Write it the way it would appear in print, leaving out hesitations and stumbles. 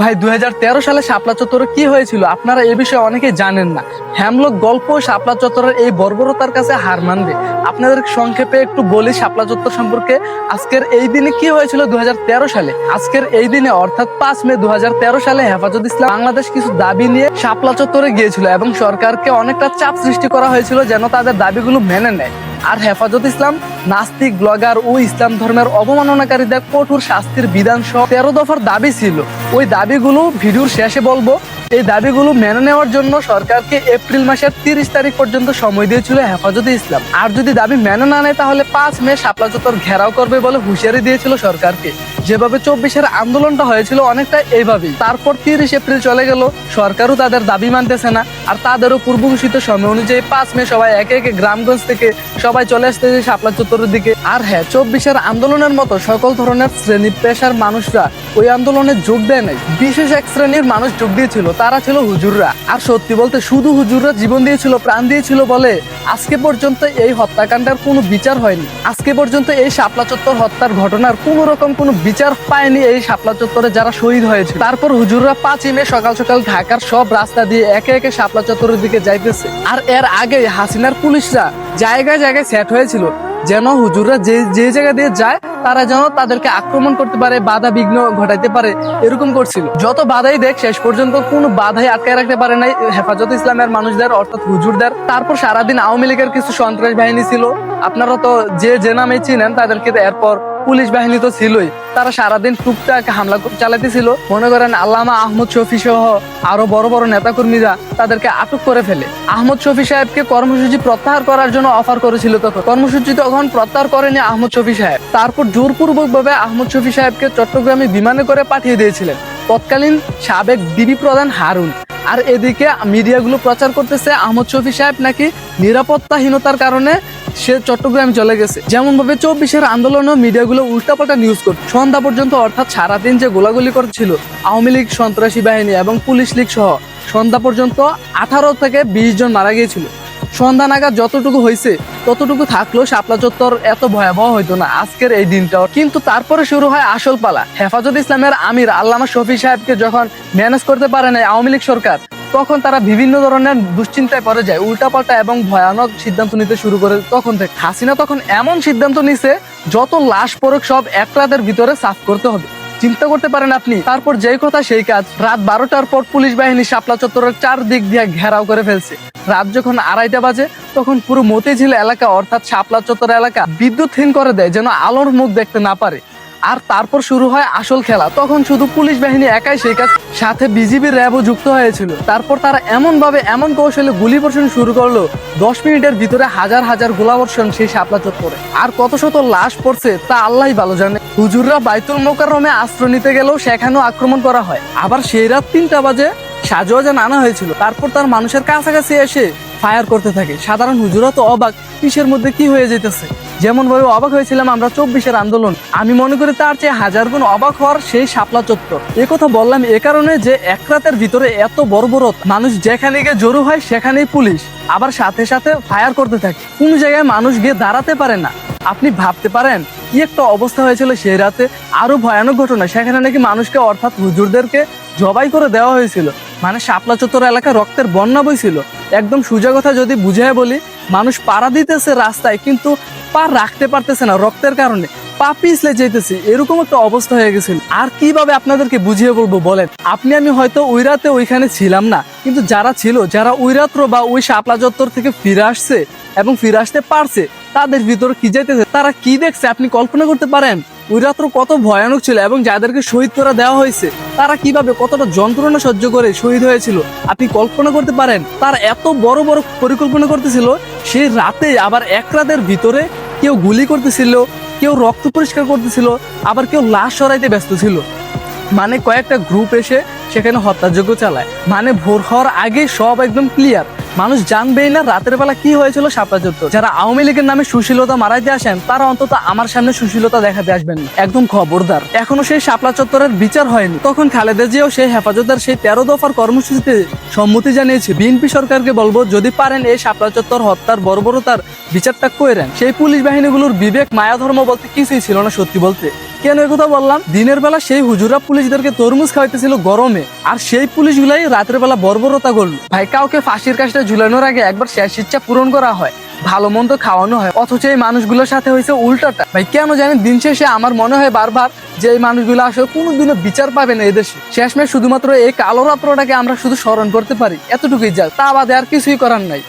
ভাই 2013 সালে শাপলা চত্বরে কি হয়েছিল আপনারা এই বিষয়ে অনেকেই জানেন না। হ্যামলক গল্প শাপলা চত্বরের এই বর্বরতার কাছে হার মানবে। আপনাদের সংক্ষেপে একটু বলি শাপলা চত্বর সম্পর্কে। আজকের এই দিনে কি হয়েছিল 2013 সালে। আজকের এই দিনে অর্থাৎ 5 মে 2013 সালে হেফাজত ইসলাম বাংলাদেশ কিছু দাবি নিয়ে শাপলা চত্বরে গিয়েছিল এবং সরকারকে অনেকটা চাপ সৃষ্টি করা হয়েছিল যেন তাদের দাবিগুলো মেনে নেয়। আর হেফাজত ইসলাম নাস্তিক ব্লগার ও ইসলাম ধর্মের অবমাননাকারীদের কঠোর শাস্তির বিধান সহ 13 দফার দাবি ছিল। ওই দাবিগুলো ভিডিওর শেষে বলবো। এই দাবিগুলো মেনে নেওয়ার জন্য সরকারকে এপ্রিল মাসের 30 তারিখ পর্যন্ত সময় দিয়েছিল হেফাজতে ইসলাম। আর যদি দাবি মেনে না নেয় তাহলে 5 মে শাপলা চত্বর ঘেরাও করবে বলে হুঁশিয়ারি দিয়েছিল সরকারকে। যেভাবে 24-এর আন্দোলনটা হয়েছিল অনেকটা এইভাবেই। তারপর 30 এপ্রিল চলে গেল, সরকারও তাদের দাবি মানতেছে না। আর তাদেরও পূর্ব ঘোষিত সময় অনুযায়ী 5 মে সবাই একে একে গ্রামগঞ্জ থেকে সবাই চলে আসতেছে শাপলা চত্বরের দিকে। আর হ্যাঁ, 24-এর আন্দোলনের মতো সকল ধরনের শ্রেণী পেশার মানুষরা ওই আন্দোলনে যোগ দেয় নাই। বিশেষ এক শ্রেণীর মানুষ যোগ দিয়েছিল, তারা ছিল হুজুররা। আর সত্যি বলতে শুধু হুজুররা জীবন দিয়েছিল, প্রাণ দিয়েছিল বলে আজকে পর্যন্ত এই হত্যাকাণ্ডের কোনো বিচার হয়নি। আজকে পর্যন্ত এই শাপলা চত্বর হত্যার ঘটনার কোনো রকম কোনো বিচার পায়নি এই শাপলা চত্বরে যারা শহীদ হয়েছে। তারপর হুজুররা 5 মে সকাল সকাল ঢাকার সব রাস্তা দিয়ে একে একে শাপলা চত্বরের দিকে যাইতেছে। আর এর আগে হাসিনার পুলিশরা জায়গায় জায়গায় সেট হয়েছিল যেন হুজুররা যে জায়গা দিয়ে যায় তারা যেন তাদেরকে আক্রমণ করতে পারে, বাধা বিঘ্ন ঘটাইতে পারে, এরকম করছিল। যত বাধাই দেখ শেষ পর্যন্ত কোনো বাধাই আটকায় রাখতে পারে নাই হেফাজত ইসলামের মানুষদের অর্থাৎ হুজুরদের। তারপর সারাদিন আওয়ামী লীগের কিছু সন্ত্রাস বাহিনী ছিল, আপনারা তো যে নামে চিনেন তাদেরকে। এরপর পুলিশ বাহিনী তো ছিলই, তারা সারাদিন টুকটাক হামলা চালাতেছিল। মনে করেন আল্লামা আহমদ শফি সহ আরো বড় বড় নেতাকর্মীরা তাদেরকে আটক করে ফেলে। আহমদ শফি সাহেবকে কর্মসূচি প্রত্যাহার করার জন্য অফার করেছিল, তখন কর্মসূচি তখন প্রত্যাহার করেনি আহমদ শফি সাহেব। তারপর জোরপূর্বক ভাবে আহমদ শফি সাহেবকে চট্টগ্রামে বিমানে করে পাঠিয়ে দিয়েছিলেন তৎকালীন সাবেক ডিবি প্রধান হারুন। আর এদিকে মিডিয়াগুলো প্রচার করতেছে আহমদ শফি সাহেব নাকি নিরাপত্তাহীনতার কারণে সে চট্টগ্রামে চলে গেছে। যেমন ভাবে 24-এর আন্দোলনে মিডিয়াগুলো উল্টাপাল্টা নিউজ করছে। সন্ধ্যা পর্যন্ত অর্থাৎ সারাদিন যে গোলাগুলি করছিল আওয়ামী লীগ সন্ত্রাসী বাহিনী এবং পুলিশ লীগ সহ, সন্ধ্যা পর্যন্ত 18 থেকে 20 জন মারা গিয়েছিল। সন্ধ্যা নাগাদ যতটুকু হয়েছে ততটুকু থাকলেও শাপলা চত্বর এত ভয়াবহ হইতো না আজকের এই দিনটাও। কিন্তু তারপরে শুরু হয় আসল পালা। হেফাজত ইসলামের আমির আল্লামা শফি সাহেবকে যখন ম্যানেজ করতে পারে না আওয়ামী লীগ সরকার, তখন তারা বিভিন্ন ধরনের দুশ্চিন্তায় পড়ে যায়, উল্টাপাল্টা এবং ভয়ানক সিদ্ধান্ত নিতে শুরু করে। তখন থেকে হাসিনা তখন এমন সিদ্ধান্ত নিছে যত লাশ পড়ুক সব এক রাতের ভিতরে সাফ করতে হবে। চিন্তা করতে পারেন আপনি। তারপর যেই কথা সেই কাজ, রাত 12টার পর পুলিশ বাহিনী শাপলা চত্বরের চারদিক দিয়ে ঘেরাও করে ফেলছে। রাত যখন 2:30 বাজে তখন পুরো মতিঝিল এলাকা অর্থাৎ শাপলা চত্বর এলাকা বিদ্যুৎহীন করে দেয় যেন আলোর মুখ দেখতে না পারে। আর তারপর শুরু হয় আসল খেলা। তখন শুধু পুলিশ বাহিনী একাই সেই কাজ, সাথে বিজিবি র্যাবও যুক্ত হয়েছিল। তারপর তারা এমন কৌশলে গুলি বর্ষণ শুরু করলো, 10 মিনিটের ভিতরে হাজার হাজার গোলাবর্ষণ সেই শাপলা চত্বরে। আর কত শত লাশ পড়ছে তা আল্লাহই ভালো জানে। হুজুররা বাইতুল মোকাররমে আশ্রয় নিতে গেলেও সেখানেও আক্রমণ করা হয়। আবার সেই রাত 3টা বাজে সাজওয়াজান আনা হয়েছিল, তারপর তার মানুষের কাছাকাছি এসে ফায়ার করতে থাকে। সাধারণ হুজুরা তো অবাক, কিসের মধ্যে কি হয়ে যেতেছে। যেমন ভাবে অবাক হয়েছিলাম আমরা 24-এর আন্দোলন, আমি মনে করি তার চেয়ে হাজার গুণ অবাক হওয়ার সেই শাপলা চত্বর। এ কথা বললাম এ কারণে যে এক রাতের ভিতরে এত বর্বরত, মানুষ যেখানে গিয়ে জড়ো হয় সেখানেই পুলিশ আবার সাথে সাথে ফায়ার করতে থাকে। কোন জায়গায় মানুষ গিয়ে দাঁড়াতে পারে না। আপনি ভাবতে পারেন কি একটা অবস্থা হয়েছিল সেই রাতে। আরো ভয়ানক ঘটনা, সেখানে নাকি মানুষকে অর্থাৎ হুজুরদেরকে জবাই করে দেওয়া হয়েছিল। মানে শাপলা চত্বর এলাকায় রক্তের বন্যা বইছিল। একদম সোজা কথা যদি বুঝায় বলি, মানুষ পাড়া দিতেছে রাস্তায় কিন্তু পা রাখতে পারতেছে না রক্তের কারণে, পা পিছলে যেতেছে, এরকম একটা অবস্থা হয়ে গেছিল। আর কিভাবে আপনাদেরকে বুঝিয়ে বলবো বলেন। আপনি আমি হয়তো ওই রাতে ওইখানে ছিলাম না, কিন্তু যারা ছিল, যারা ওই রাত্র বা ওই শাপলা চত্বর থেকে ফিরে আসছে এবং ফিরে আসতে পারছে, তাদের ভিতরে কি যাইতেছে, তারা কি দেখছে আপনি কল্পনা করতে পারেন? ওই রাত্র কত ভয়ানক ছিল এবং যাদেরকে শহীদ করে দেওয়া হয়েছে তারা কিভাবে কতটা যন্ত্রণা সহ্য করে শহীদ হয়েছিল আপনি কল্পনা করতে পারেন? তার এত বড় বড় পরিকল্পনা করতেছিল সেই রাতে। আবার এক রাতের ভিতরে কেউ গুলি করতেছিল, কেউ রক্ত পরিষ্কার করতেছিল, আবার কেউ লাশ সরাইতে ব্যস্ত ছিল। মানে কয়েকটা গ্রুপ এসে সেখানে হত্যাযজ্ঞ চালায়। মানে ভোর হওয়ার আগে সব একদম ক্লিয়ার, মানুষ জানবেই না রাতের বেলা কি হয়েছিল শাপলা চত্বর। যারা আওয়ামী লীগের নামে সুশীলতা মারাইতে আসেন তারা অন্তত আমার সামনে সুশীলতা দেখাতে আসবেন না, একদম খবরদার। এখনো সেই শাপলা চত্বরের বিচার হয়নি। তখন খালেদা জিয়াও সেই হেফাজতের সেই 13 দফার কর্মসূচিতে সম্মতি জানিয়েছে। বিএনপি সরকারকে বলবো যদি পারেন এই শাপলা চত্বর হত্যার বর্বরতার বিচারটা কইরেন। সেই পুলিশ বাহিনীগুলোর বিবেক মায়া ধর্ম বলতে কিছুই ছিল না সত্যি বলতে। কেন একথা বললাম? দিনের বেলা সেই হুজুরা পুলিশদেরকে তরমুজ খাওয়াইতেছিল গরমে, আর সেই পুলিশগুলাই রাতের বেলা বর্বরতা করলো। ভাই, কাউকে ফাঁসির কাজটা ঝুলানোর আগে একবার শেষ ইচ্ছা পূরণ করা হয়, ভালো মন্দ খাওয়ানো হয়, অথচ এই মানুষগুলোর সাথে হয়েছে উল্টাটা। ভাই কেন জানেন, দিন শেষে আমার মনে হয় বারবার যে এই মানুষগুলো আসলে কোনোদিনও বিচার পাবে না এদেশে। শেষমেশ শুধুমাত্র এই কালো রাত্রটাকে আমরা শুধু স্মরণ করতে পারি, এতটুকুই যা, তা বাদে আর কিছুই করার নাই।